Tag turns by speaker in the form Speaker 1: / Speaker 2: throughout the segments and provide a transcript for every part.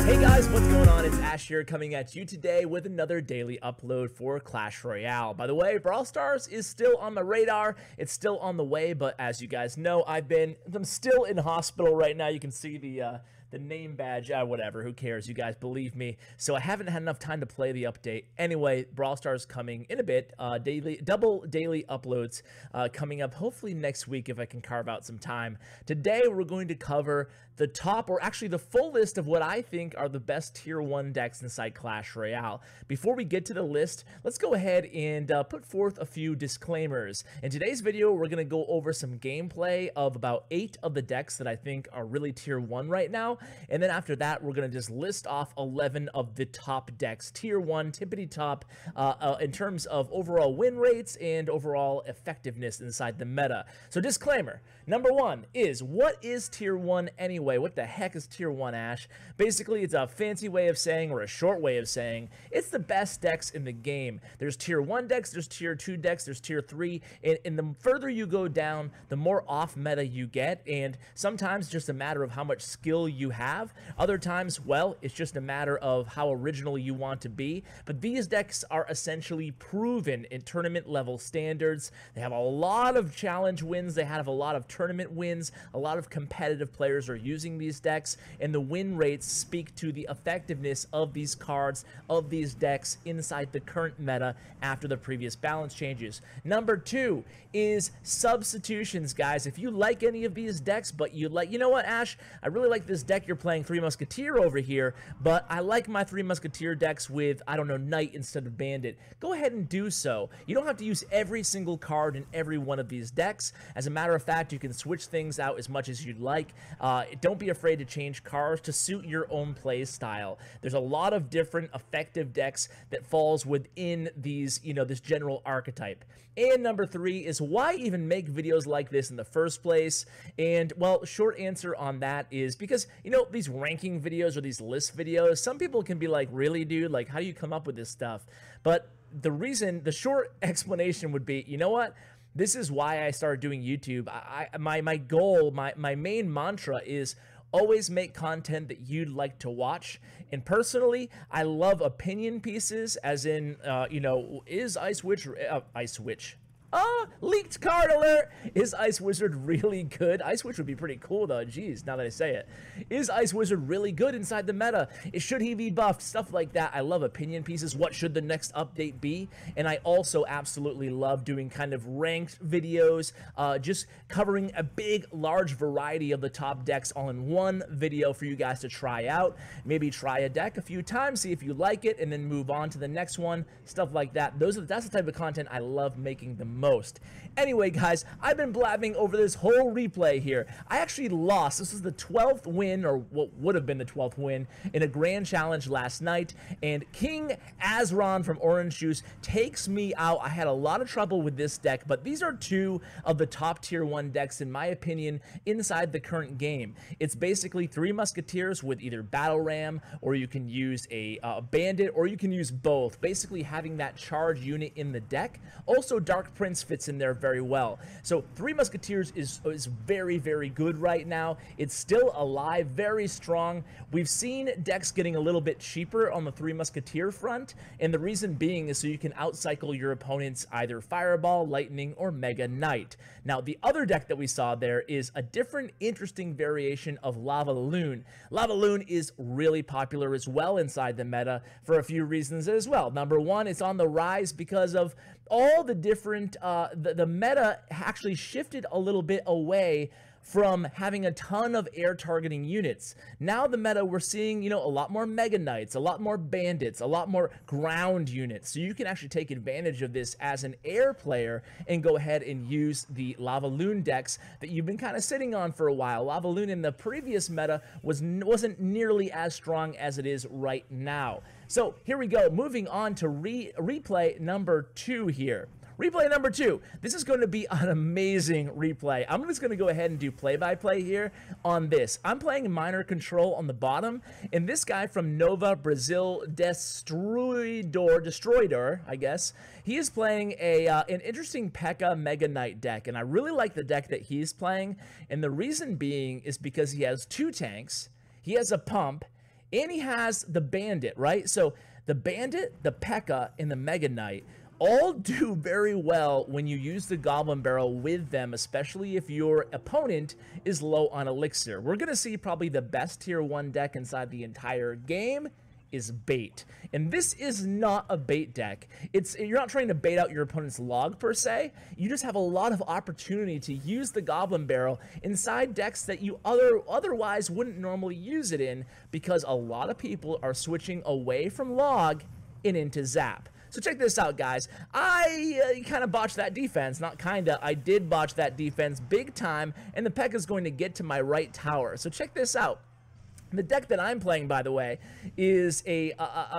Speaker 1: Hey guys, what's going on? It's Ash here coming at you today with another daily upload for Clash Royale. By the way, Brawl Stars is still on the radar. It's still on the way, but as you guys know, I'm still in hospital right now. You can see the name badge, whatever, who cares, you guys believe me. So I haven't had enough time to play the update. Anyway, Brawl Stars coming in a bit, double daily uploads coming up hopefully next week if I can carve out some time. Today we're going to cover the top, or actually the full list of what I think are the best tier 1 decks inside Clash Royale. Before we get to the list, let's go ahead and put forth a few disclaimers. In today's video, we're going to go over some gameplay of about 8 of the decks that I think are really tier 1 right now. And then after that, we're going to just list off 11 of the top decks, tier 1, tippity top, in terms of overall win rates and overall effectiveness inside the meta. So disclaimer, number 1 is, what is tier 1 anyway? What the heck is tier 1, Ash? Basically, it's a fancy way of saying, or a short way of saying, it's the best decks in the game. There's tier 1 decks, there's tier 2 decks, there's tier 3, and the further you go down, the more off meta you get, and sometimes just a matter of how much skill you have. Other times, well, it's just a matter of how original you want to be. But these decks are essentially proven in tournament level standards. They have a lot of challenge wins, they have a lot of tournament wins, a lot of competitive players are using these decks, and the win rates speak to the effectiveness of these cards, of these decks inside the current meta after the previous balance changes. Number 2 is substitutions, guys. If you like any of these decks, but you know what, Ash, I really like this deck you're playing, Three Musketeer over here, but I like my Three Musketeer decks with, I don't know, Knight instead of Bandit. Go ahead and do so. You don't have to use every single card in every one of these decks. As a matter of fact, you can switch things out as much as you'd like. Don't be afraid to change cards to suit your own play style. There's a lot of different effective decks that falls within these, this general archetype. And number 3 is, why even make videos like this in the first place? And, well, short answer on that is because, these ranking videos or these list videos, some people can be like, really, dude? Like, how do you come up with this stuff? But the short explanation would be, you know what? This is why I started doing YouTube. My goal, my main mantra is always make content that you'd like to watch. And personally, I love opinion pieces, as in, is Ice Witch, leaked card alert! Is Ice Wizard really good? Ice Witch would be pretty cool though, geez, now that I say it. Is Ice Wizard really good inside the meta? Should he be buffed? Stuff like that. I love opinion pieces. What should the next update be? And I also absolutely love doing kind of ranked videos, just covering a big, large variety of the top decks all in one video for you guys to try out. Maybe try a deck a few times, see if you like it, and then move on to the next one, stuff like that. That's the type of content I love making the most. Anyway, guys, I've been blabbing over this whole replay here. I actually lost. This is the 12th win, or what would have been the 12th win, in a grand challenge last night, and King Azron from Orange Juice takes me out. I had a lot of trouble with this deck, but these are 2 of the top tier 1 decks, in my opinion, inside the current game. It's basically 3 Musketeers with either Battle Ram, or you can use a Bandit, or you can use both, basically having that charge unit in the deck. Also, Dark Prince fits in there very well. So 3 Musketeers is very, very good right now. It's still alive, very strong. We've seen decks getting a little bit cheaper on the 3 Musketeer front, and the reason being is so you can outcycle your opponent's either Fireball, Lightning, or Mega Knight. Now, the other deck that we saw there is a different, interesting variation of Lavaloon. Lavaloon is really popular as well inside the meta for a few reasons as well. Number 1, it's on the rise because of all the different, the meta actually shifted a little bit away from having a ton of air targeting units. Now the meta, we're seeing, a lot more Mega Knights, a lot more Bandits, a lot more ground units. So you can actually take advantage of this as an air player and go ahead and use the Lavaloon decks that you've been kind of sitting on for a while. Lavaloon in the previous meta wasn't nearly as strong as it is right now. So here we go, moving on to replay number 2 here. Replay number 2. This is going to be an amazing replay. I'm just going to go ahead and do play-by-play here on this. I'm playing Minor Control on the bottom, and this guy from Nova Brazil Destroyder, I guess, he is playing an interesting P.E.K.K.A. Mega Knight deck, and I really like the deck that he's playing, and the reason being is because he has 2 tanks, he has a pump, and he has the Bandit, right? So the Bandit, the P.E.K.K.A, and the Mega Knight all do very well when you use the Goblin Barrel with them, especially if your opponent is low on elixir. We're going to see probably the best tier 1 deck inside the entire game is bait. And this is not a bait deck. You're not trying to bait out your opponent's log per se. You just have a lot of opportunity to use the Goblin Barrel inside decks that you otherwise wouldn't normally use it in, because a lot of people are switching away from log and into zap. So check this out, guys. I kind of botched that defense. Not kinda. I did botch that defense big time, and the P.E.K.K.A is going to get to my right tower. So check this out. The deck that I'm playing, by the way, is a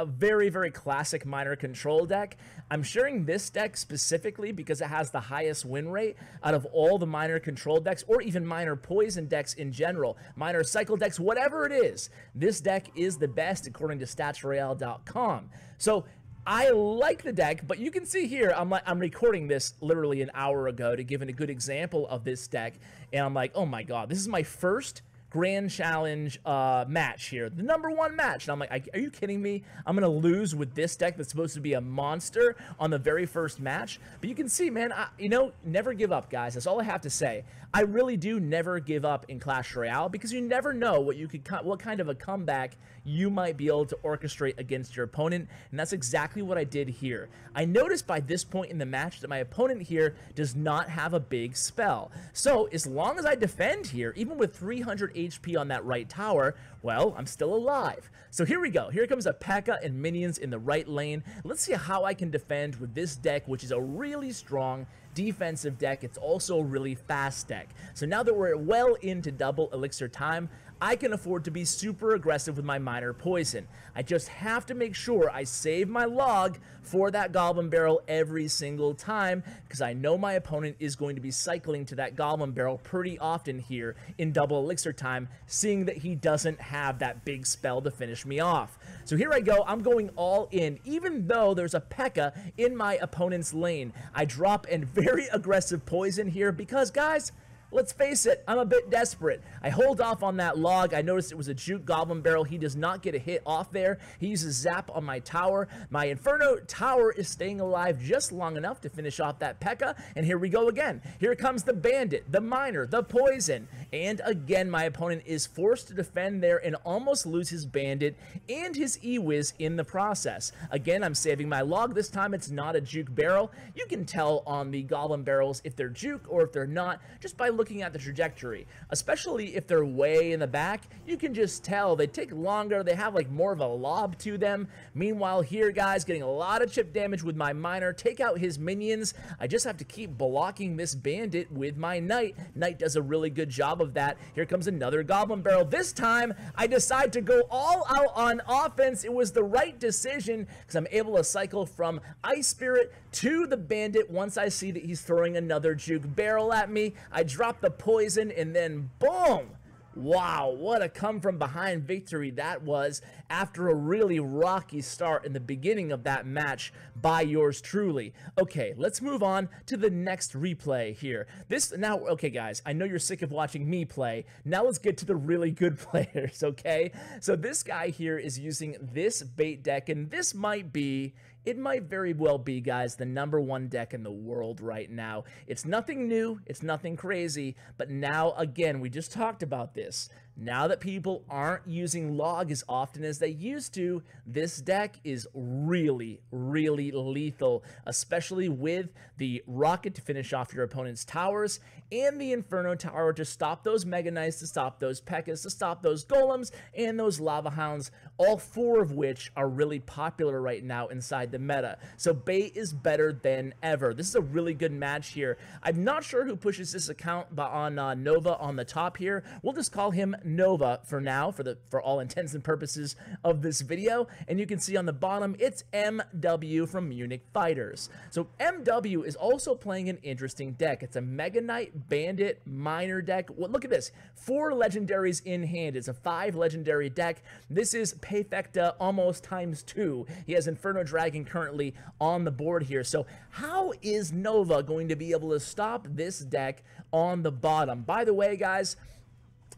Speaker 1: very, very classic miner control deck. I'm sharing this deck specifically because it has the highest win rate out of all the miner control decks, or even miner poison decks in general, miner cycle decks, whatever it is. This deck is the best according to statsroyale.com. So I like the deck, but you can see here, I'm recording this literally an hour ago to give a good example of this deck, and I'm like, oh my god, this is my first Grand Challenge match here, the #1 match, and I'm like, are you kidding me? I'm gonna lose with this deck that's supposed to be a monster on the very first match? But you can see, man, you know, never give up, guys. That's all I have to say. I really do never give up in Clash Royale, because you never know what kind of a comeback you might be able to orchestrate against your opponent, and that's exactly what I did here. I noticed by this point in the match that my opponent here does not have a big spell. So as long as I defend here, even with 300 HP on that right tower, well, I'm still alive. So here we go. Here comes a P.E.K.K.A and minions in the right lane. Let's see how I can defend with this deck, which is a really strong defensive deck. It's also a really fast deck. So now that we're well into double elixir time, I can afford to be super aggressive with my miner poison. I just have to make sure I save my log for that Goblin Barrel every single time, because I know my opponent is going to be cycling to that Goblin Barrel pretty often here in double elixir time, seeing that he doesn't have that big spell to finish me off. So here I go. I'm going all in, even though there's a P.E.K.K.A in my opponent's lane. I drop a very aggressive poison here because, guys, let's face it, I'm a bit desperate. I hold off on that log. I noticed it was a juke Goblin Barrel. He does not get a hit off there. He uses zap on my tower. My Inferno tower is staying alive just long enough to finish off that P.E.K.K.A. And here we go again. Here comes the Bandit, the Miner, the Poison. And again, my opponent is forced to defend there and almost lose his Bandit and his E-Wiz in the process. Again, I'm saving my log. This time it's not a juke barrel. You can tell on the Goblin Barrels if they're juke or if they're not just by looking at the trajectory, especially if they're way in the back. You can just tell they take longer, they have like more of a lob to them. Meanwhile here, guys, getting a lot of chip damage with my miner. Take out his minions. I just have to keep blocking this Bandit with my Knight. Knight does a really good job of that. Here comes another Goblin Barrel. This time I decide to go all out on offense. It was the right decision because I'm able to cycle from Ice Spirit to the Bandit. Once I see that he's throwing another juke barrel at me, I drop the poison, and then boom! Wow, what a come from behind victory that was after a really rocky start in the beginning of that match by yours truly. Okay, let's move on to the next replay here. Okay guys, I know you're sick of watching me play. Now let's get to the really good players, okay? So this guy here is using this bait deck, and this might very well be, guys, the #1 deck in the world right now. It's nothing new, it's nothing crazy, but now, again, we just talked about this. Now that people aren't using log as often as they used to, this deck is really, really lethal, especially with the rocket to finish off your opponent's towers and the Inferno Tower to stop those Mega Knights, to stop those P.E.K.K.As, to stop those Golems, and those Lava Hounds, all 4 of which are really popular right now inside the meta. So bait is better than ever. This is a really good match here. I'm not sure who pushes this account, but on Nova on the top here, we'll just call him Nova for now, for all intents and purposes of this video. And you can see on the bottom, it's MW from Munich Fighters. So MW is also playing an interesting deck. It's a Mega Knight Bandit Miner deck. Well, look at this, 4 legendaries in hand. It's a 5 legendary deck. This is P.E.K.K.A almost times 2. He has Inferno Dragon currently on the board here. So how is Nova going to be able to stop this deck on the bottom? By the way, guys,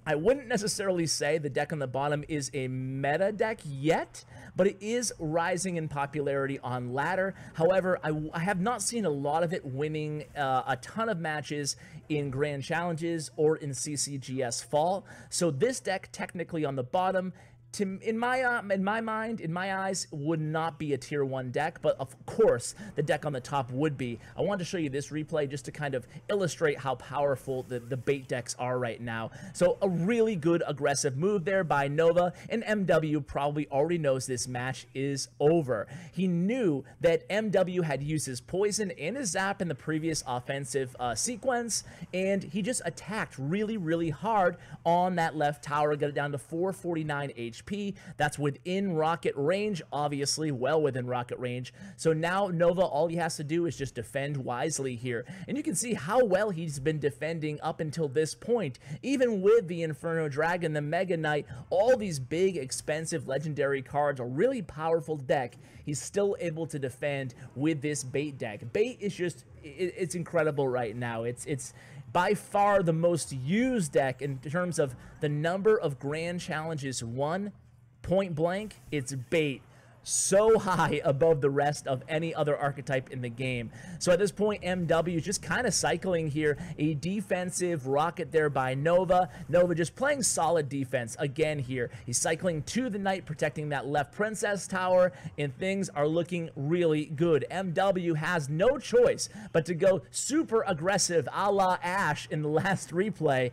Speaker 1: I wouldn't necessarily say the deck on the bottom is a meta deck yet, but it is rising in popularity on ladder. However, I have not seen a lot of it winning a ton of matches in Grand Challenges or in CCGS Fall. So this deck technically on the bottom, in my mind, in my eyes, would not be a tier 1 deck, but of course the deck on the top would be. I wanted to show you this replay just to kind of illustrate how powerful the bait decks are right now. So a really good aggressive move there by Nova, and MW probably already knows this match is over. He knew that MW had used his poison and his zap in the previous offensive sequence, and he just attacked really hard on that left tower, got it down to 449 HP. That's within rocket range, obviously well within rocket range. So now Nova, all he has to do is just defend wisely here. And you can see how well he's been defending up until this point. Even with the Inferno Dragon, the Mega Knight, all these big, expensive, legendary cards, a really powerful deck, he's still able to defend with this bait deck. Bait is just, it's incredible right now. It's by far the most used deck in terms of the number of grand challenges won. Point blank, it's bait. So high above the rest of any other archetype in the game. So at this point, MW is just kind of cycling here. A defensive rocket there by Nova. Nova just playing solid defense again here. He's cycling to the Knight, protecting that left Princess Tower, and things are looking really good. MW has no choice but to go super aggressive a la Ash in the last replay,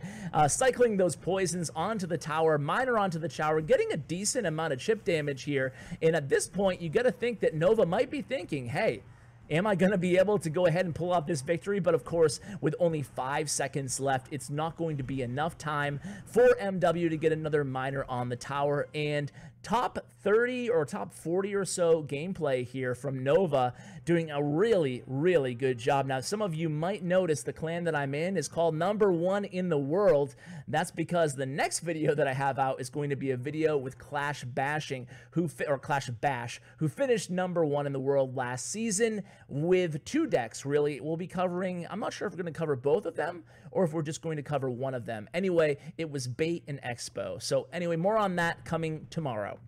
Speaker 1: cycling those poisons onto the tower, miner onto the tower, getting a decent amount of chip damage here. And at this point, you got to think that Nova might be thinking, hey, am I going to be able to go ahead and pull out this victory? But of course, with only 5 seconds left, it's not going to be enough time for MW to get another miner on the tower. And top 30 or top 40 or so gameplay here from Nova, doing a really good job. Now, some of you might notice the clan that I'm in is called #1 in the world. That's because the next video that I have out is going to be a video with Clash Bash, who finished #1 in the world last season with 2 decks, really. We'll be covering, I'm not sure if we're going to cover both of them or if we're just going to cover one of them. Anyway, it was Bait and Expo. So anyway, more on that coming tomorrow.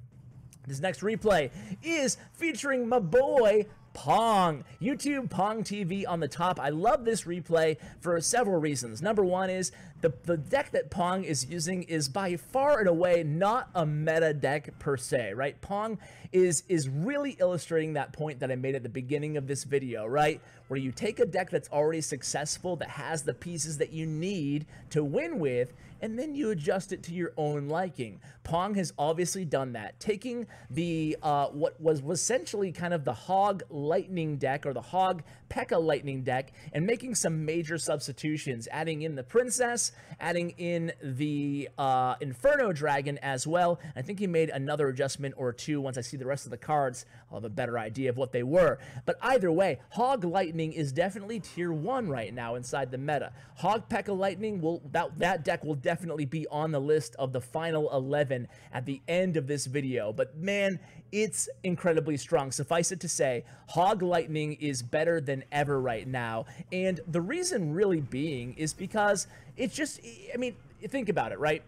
Speaker 1: This next replay is featuring my boy Pong. YouTube Pong TV on the top. I love this replay for several reasons. Number one is the deck that Pong is using is by far and away not a meta deck per se, right? Pong is really illustrating that point that I made at the beginning of this video, right? Where you take a deck that's already successful, that has the pieces that you need to win with, and then you adjust it to your own liking. Pong has obviously done that, taking the what was essentially kind of the Hog Lightning deck, or the Hog P.E.K.K.A. Lightning deck, and making some major substitutions, adding in the Princess, adding in the Inferno Dragon as well. I think he made another adjustment or two. Once I see the rest of the cards, I'll have a better idea of what they were. But either way, Hog Lightning is definitely tier 1 right now inside the meta. Hog P.E.K.K.A. Lightning, that deck will definitely be on the list of the final 11 at the end of this video. But man, it's incredibly strong. Suffice it to say, Hog Lightning is better than ever right now. And the reason really being is because it's just, I mean, think about it, right?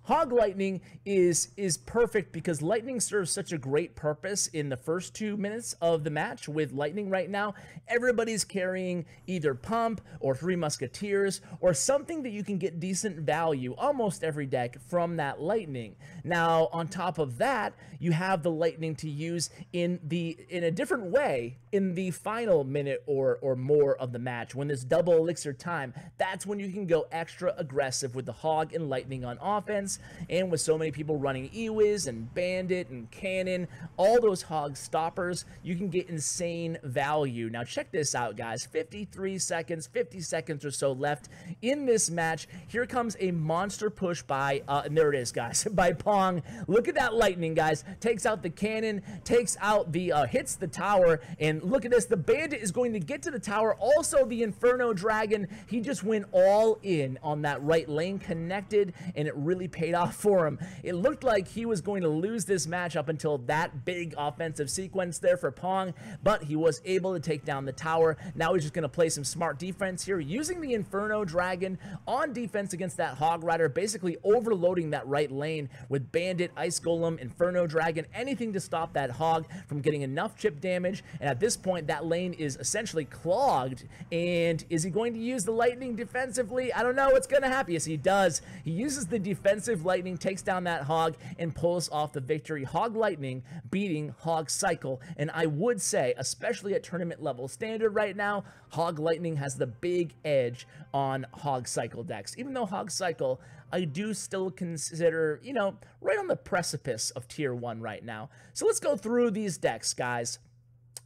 Speaker 1: Hog Lightning is perfect because Lightning serves such a great purpose in the first 2 minutes of the match. With Lightning right now, everybody's carrying either Pump or Three Musketeers or something that you can get decent value, almost every deck, from that Lightning. Now, on top of that, you have the Lightning to use in a different way in the final minute or more of the match. When there's double elixir time, that's when you can go extra aggressive with the Hog and Lightning on offense. And with so many people running Ewiz and Bandit and Cannon, all those Hog stoppers, you can get insane value. Now check this out, guys. 50 seconds or so left in this match. Here comes a monster push by, and there it is, guys, by Pong. Look at that Lightning, guys. Takes out the Cannon, takes out the, hits the tower, and look at this. The Bandit is going to get to the tower. Also the Inferno Dragon. He just went all in on that right lane, connected, and it really paid paid off for him. It looked like he was going to lose this match up until that big offensive sequence there for Pong, but he was able to take down the tower. Now he's just going to play some smart defense here, using the Inferno Dragon on defense against that Hog Rider, basically overloading that right lane with Bandit, Ice Golem, Inferno Dragon, anything to stop that Hog from getting enough chip damage. And at this point, that lane is essentially clogged. And is he going to use the Lightning defensively? I don't know what's going to happen. Yes, he does. He uses the defensive Lightning, takes down that Hog, and pulls off the victory. Hog Lightning beating Hog Cycle. And I would say, especially at tournament level standard right now, Hog Lightning has the big edge on Hog Cycle decks. Even though Hog Cycle, I do still consider, you know, right on the precipice of tier 1 right now. So let's go through these decks, guys.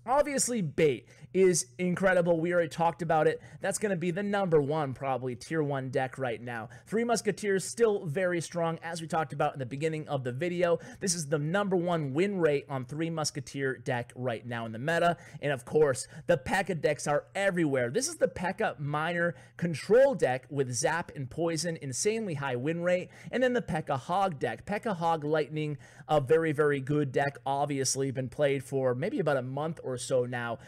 Speaker 1: Obviously, Bait is incredible. We already talked about it. That's going to be the #1, probably, tier 1 deck right now. Three Musketeers still very strong, as we talked about in the beginning of the video. This is the #1 win rate on Three Musketeer deck right now in the meta. And of course, the P.E.K.K.A. decks are everywhere. This is the P.E.K.K.A. Miner Control deck with Zap and Poison, insanely high win rate. And then the P.E.K.K.A. Hog deck. P.E.K.K.A. Hog Lightning, a very, very good deck. Obviously, been played for maybe about a month or so now,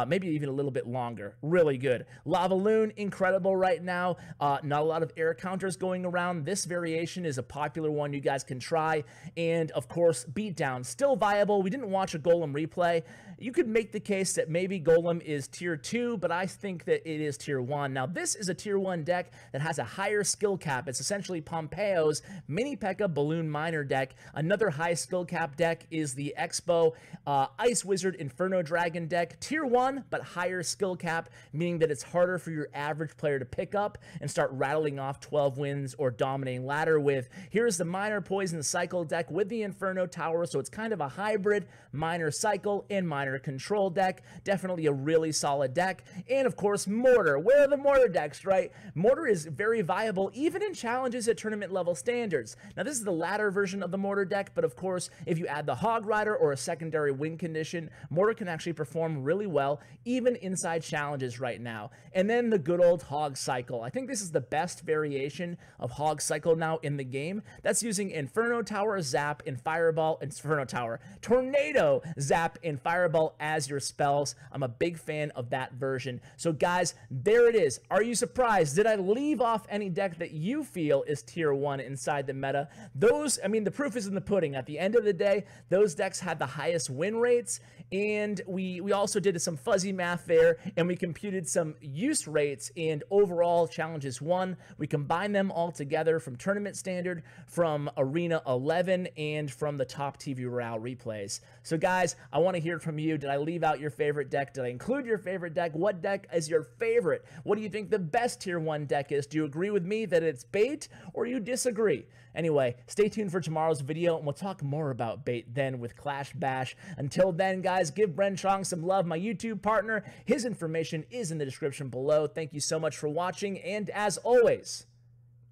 Speaker 1: maybe even a little bit longer. Really good. Lavaloon, incredible right now. Not a lot of air counters going around. This variation is a popular one you guys can try. And of course, Beatdown, still viable. We didn't watch a Golem replay. You could make the case that maybe Golem is tier 2, but I think that it is tier 1. Now, this is a tier 1 deck that has a higher skill cap. It's essentially Pompeo's mini P.E.K.K.A. Balloon Miner deck. Another high skill cap deck is the Expo Ice Wizard Inferno Dragon deck. Tier 1, but higher skill cap, meaning that it's harder for your average player to pick up and start rattling off 12 wins or dominating ladder with. Here's the Miner Poison Cycle deck with the Inferno Tower, so it's kind of a hybrid Miner Cycle and Miner Control deck. Definitely a really solid deck. And of course, Mortar. Where are the Mortar decks, right? Mortar is very viable even in challenges at tournament level standards. Now, this is the ladder version of the Mortar deck, but of course, if you add the Hog Rider or a secondary win condition, Mortar can actually perform really well even inside challenges right now. And then the good old Hog Cycle. I think this is the best variation of Hog Cycle now in the game. That's using Inferno Tower, Zap, and Fireball, Inferno Tower, Tornado, Zap, and Fireball as your spells. I'm a big fan of that version. So guys, there it is. Are you surprised? Did I leave off any deck that you feel is tier 1 inside the meta? Those, I mean, the proof is in the pudding. At the end of the day, those decks had the highest win rates, and we also did some fuzzy math there, and we computed some use rates and overall challenges won. We combined them all together from tournament standard, from Arena 11, and from the top TV Royale replays. So guys, I want to hear from you. Did I leave out your favorite deck? Did I include your favorite deck? What deck is your favorite? What do you think the best tier 1 deck is? Do you agree with me that it's Bait, or you disagree? Anyway, stay tuned for tomorrow's video, and we'll talk more about Bait then with Clash Bash. Until then, guys, give Bren Chong some love, my YouTube partner. His information is in the description below. Thank you so much for watching, and as always,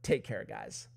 Speaker 1: take care, guys.